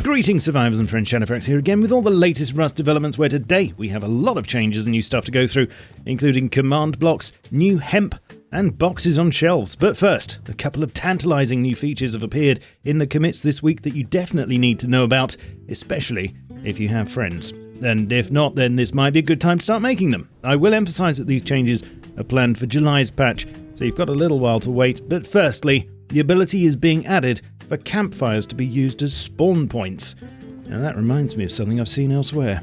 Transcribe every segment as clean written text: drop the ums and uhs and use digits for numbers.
Greetings survivors and friends, SHADOWFRAX here again with all the latest Rust developments, where today we have a lot of changes and new stuff to go through, including command blocks, new hemp, and boxes on shelves. But first, a couple of tantalizing new features have appeared in the commits this week that you definitely need to know about, especially if you have friends. And if not, then this might be a good time to start making them. I will emphasize that these changes are planned for July's patch, so you've got a little while to wait. But firstly, the ability is being added for campfires to be used as spawn points. Now that reminds me of something I've seen elsewhere.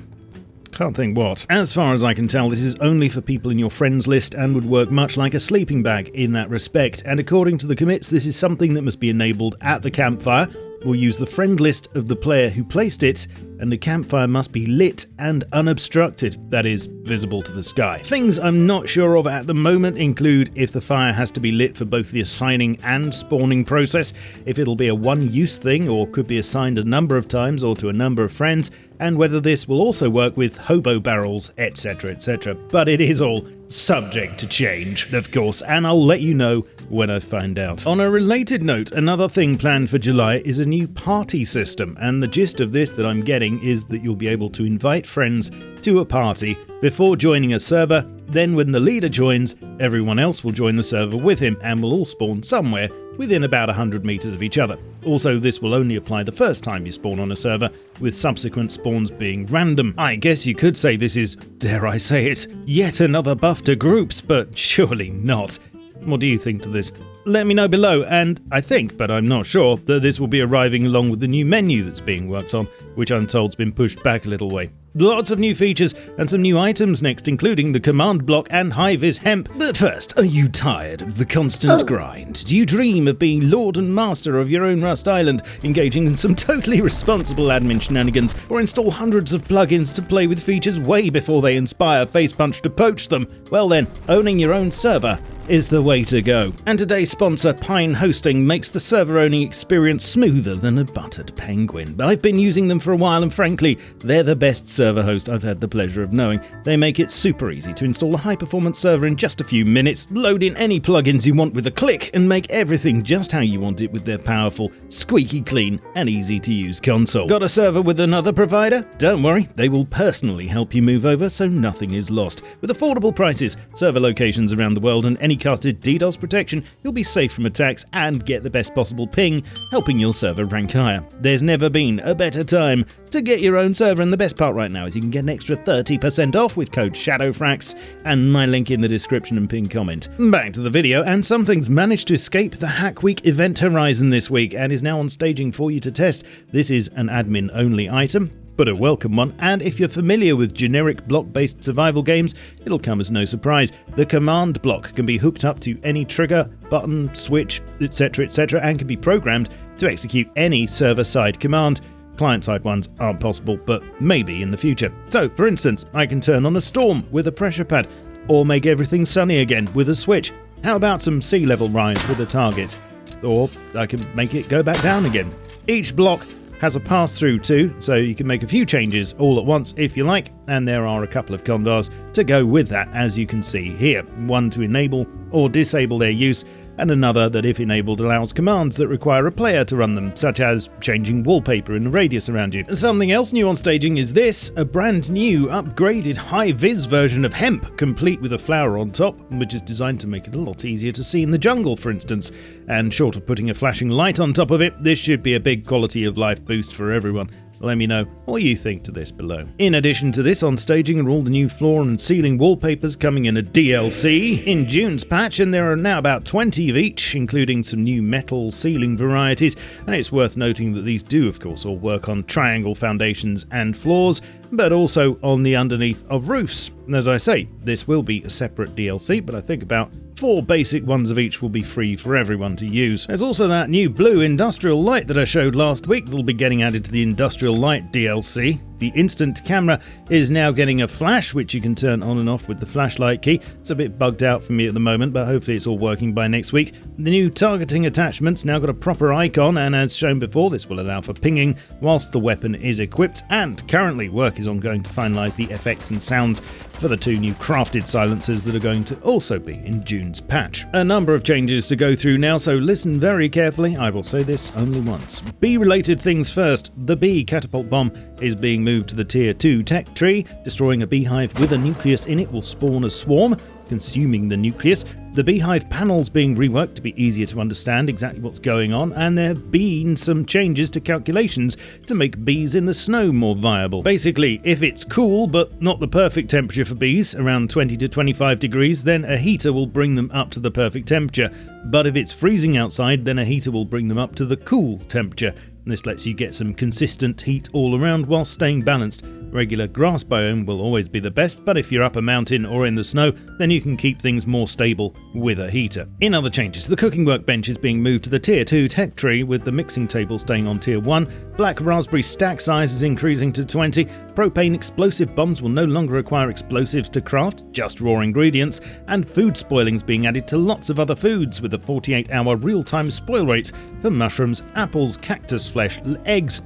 Can't think what. As far as I can tell, this is only for people in your friends list and would work much like a sleeping bag in that respect. And according to the commits, this is something that must be enabled at the campfire. We'll use the friend list of the player who placed it, and the campfire must be lit and unobstructed, that is, visible to the sky. Things I'm not sure of at the moment include if the fire has to be lit for both the assigning and spawning process, if it'll be a one-use thing or could be assigned a number of times or to a number of friends, and whether this will also work with hobo barrels, etc, etc. But it is all subject to change, of course, and I'll let you know when I find out. On a related note, another thing planned for July is a new party system, and the gist of this that I'm getting is that you'll be able to invite friends to a party before joining a server. Then when the leader joins, everyone else will join the server with him and will all spawn somewhere within about 100 meters of each other. Also, this will only apply the first time you spawn on a server, with subsequent spawns being random. I guess you could say this is, dare I say it, yet another buff to groups, but surely not. What do you think to this? Let me know below, and I think, but I'm not sure, that this will be arriving along with the new menu that's being worked on, which I'm told's been pushed back a little way. Lots of new features and some new items next, including the command block and high-vis hemp. But first, are you tired of the constant grind? Do you dream of being lord and master of your own Rust Island, engaging in some totally responsible admin shenanigans, or install hundreds of plugins to play with features way before they inspire Facepunch to poach them? Well then, owning your own server is the way to go. And today's sponsor, Pine Hosting, makes the server owning experience smoother than a buttered penguin. I've been using them for a while, and frankly, they're the best server host I've had the pleasure of knowing. They make it super easy to install a high-performance server in just a few minutes, load in any plugins you want with a click, and make everything just how you want it with their powerful, squeaky clean, and easy-to-use console. Got a server with another provider? Don't worry, they will personally help you move over so nothing is lost. With affordable prices, server locations around the world, and any casted DDoS protection, you'll be safe from attacks and get the best possible ping, helping your server rank higher. There's never been a better time to get your own server, and the best part right now is you can get an extra 30% off with code SHADOWFRAX and my link in the description and pinned comment. Back to the video, and something's managed to escape the Hack Week event horizon this week and is now on staging for you to test. This is an admin only item, but a welcome one, and if you're familiar with generic block-based survival games, it'll come as no surprise. The command block can be hooked up to any trigger, button, switch, etc, and can be programmed to execute any server-side command. Client-side ones aren't possible, but maybe in the future. So, for instance, I can turn on a storm with a pressure pad, or make everything sunny again with a switch. How about some sea level rise with a target? Or I can make it go back down again. Each block has a pass-through too, so you can make a few changes all at once if you like, and there are a couple of convars to go with that, as you can see here. One to enable or disable their use, and another that, if enabled, allows commands that require a player to run them, such as changing wallpaper in the radius around you. Something else new on staging is this, a brand new, upgraded high-vis version of Hemp, complete with a flower on top, which is designed to make it a lot easier to see in the jungle, for instance. And short of putting a flashing light on top of it, this should be a big quality of life boost for everyone. Let me know what you think to this below. In addition to this, on staging are all the new floor and ceiling wallpapers coming in a DLC in June's patch, and there are now about 20 of each, including some new metal ceiling varieties, and it's worth noting that these do, of course, all work on triangle foundations and floors, but also on the underneath of roofs. As I say, this will be a separate DLC, but I think about 4 basic ones of each will be free for everyone to use. There's also that new blue industrial light that I showed last week that'll be getting added to the industrial light DLC. The instant camera is now getting a flash, which you can turn on and off with the flashlight key. It's a bit bugged out for me at the moment, but hopefully it's all working by next week. The new targeting attachment's now got a proper icon, and as shown before, this will allow for pinging whilst the weapon is equipped, and currently working work is ongoing to finalise the effects and sounds for the 2 new crafted silencers that are going to also be in June's patch. A number of changes to go through now, so listen very carefully. I will say this only once. Bee-related things first. The bee catapult bomb is being moved to the Tier 2 tech tree. Destroying a beehive with a nucleus in it will spawn a swarm, consuming the nucleus. The beehive panel's being reworked to be easier to understand exactly what's going on, and there have been some changes to calculations to make bees in the snow more viable. Basically, if it's cool but not the perfect temperature for bees, around 20 to 25 degrees, then a heater will bring them up to the perfect temperature. But if it's freezing outside, then a heater will bring them up to the cool temperature. This lets you get some consistent heat all around while staying balanced. Regular grass biome will always be the best, but if you're up a mountain or in the snow, then you can keep things more stable with a heater. In other changes, the cooking workbench is being moved to the Tier 2 tech tree, with the mixing table staying on Tier 1. Black raspberry stack size is increasing to 20. Propane explosive bombs will no longer require explosives to craft, just raw ingredients. And food spoiling's being added to lots of other foods, with a 48-hour real-time spoil rate for mushrooms, apples, cactus flesh, eggs,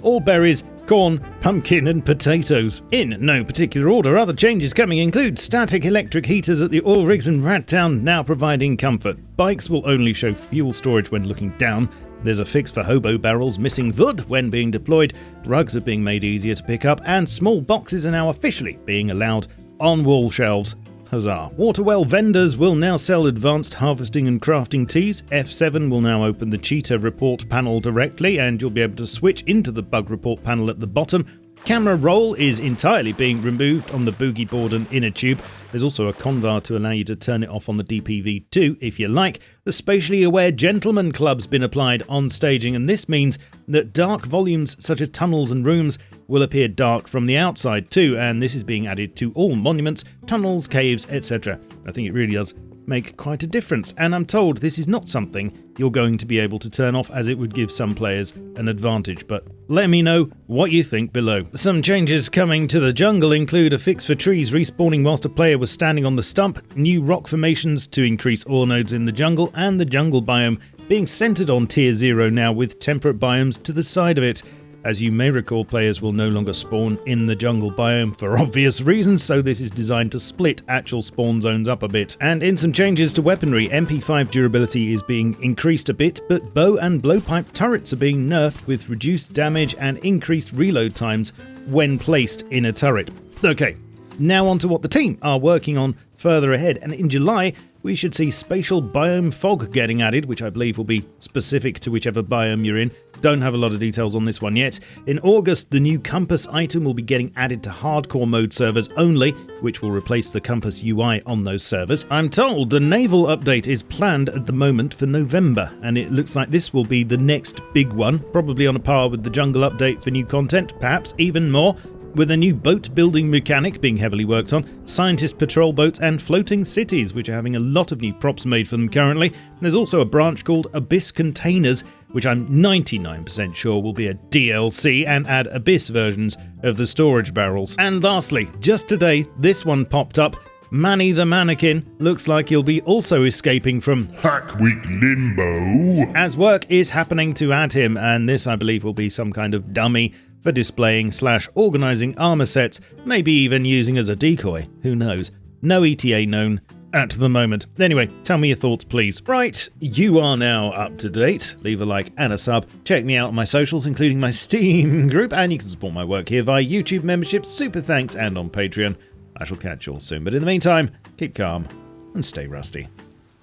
all berries, corn, pumpkin and potatoes. In no particular order, other changes coming include static electric heaters at the oil rigs in Rattown now providing comfort. Bikes will only show fuel storage when looking down. There's a fix for hobo barrels missing wood when being deployed. Rugs are being made easier to pick up, and small boxes are now officially being allowed on wall shelves. Huzzah. Waterwell vendors will now sell advanced harvesting and crafting teas. F7 will now open the cheetah report panel directly, and you'll be able to switch into the bug report panel at the bottom. Camera roll is entirely being removed on the boogie board and inner tube. There's also a convar to allow you to turn it off on the DPV2 if you like. The Spatially Aware Gentleman Club's been applied on staging, and this means that dark volumes such as tunnels and rooms will appear dark from the outside too, and this is being added to all monuments, tunnels, caves, etc. I think it really does make quite a difference, and I'm told this is not something you're going to be able to turn off, as it would give some players an advantage, but let me know what you think below. Some changes coming to the jungle include a fix for trees respawning whilst a player was standing on the stump, new rock formations to increase ore nodes in the jungle, and the jungle biome being centered on Tier 0 now, with temperate biomes to the side of it. As you may recall, players will no longer spawn in the jungle biome for obvious reasons, so this is designed to split actual spawn zones up a bit. And in some changes to weaponry, MP5 durability is being increased a bit, but bow and blowpipe turrets are being nerfed with reduced damage and increased reload times when placed in a turret. Okay, now on to what the team are working on further ahead, and in July we should see spatial biome fog getting added, which I believe will be specific to whichever biome you're in. Don't have a lot of details on this one yet. In August, the new compass item will be getting added to hardcore mode servers only, which will replace the compass UI on those servers. I'm told the naval update is planned at the moment for November, and it looks like this will be the next big one, probably on a par with the jungle update for new content, perhaps even more. With a new boat building mechanic being heavily worked on, scientist patrol boats and floating cities, which are having a lot of new props made for them currently. There's also a branch called Abyss Containers, which I'm 99% sure will be a DLC and add Abyss versions of the storage barrels. And lastly, just today, this one popped up. Manny the Mannequin looks like he'll be also escaping from Hack Week Limbo, as work is happening to add him, and this I believe will be some kind of dummy for displaying / organising armour sets, maybe even using as a decoy, who knows. No ETA known at the moment. Anyway, tell me your thoughts please. Right, you are now up to date. Leave a like and a sub. Check me out on my socials, including my Steam group, and you can support my work here via YouTube membership, super thanks, and on Patreon. I shall catch you all soon, but in the meantime, keep calm and stay rusty.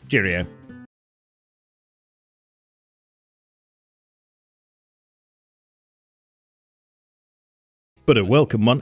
Cheerio. But a welcome one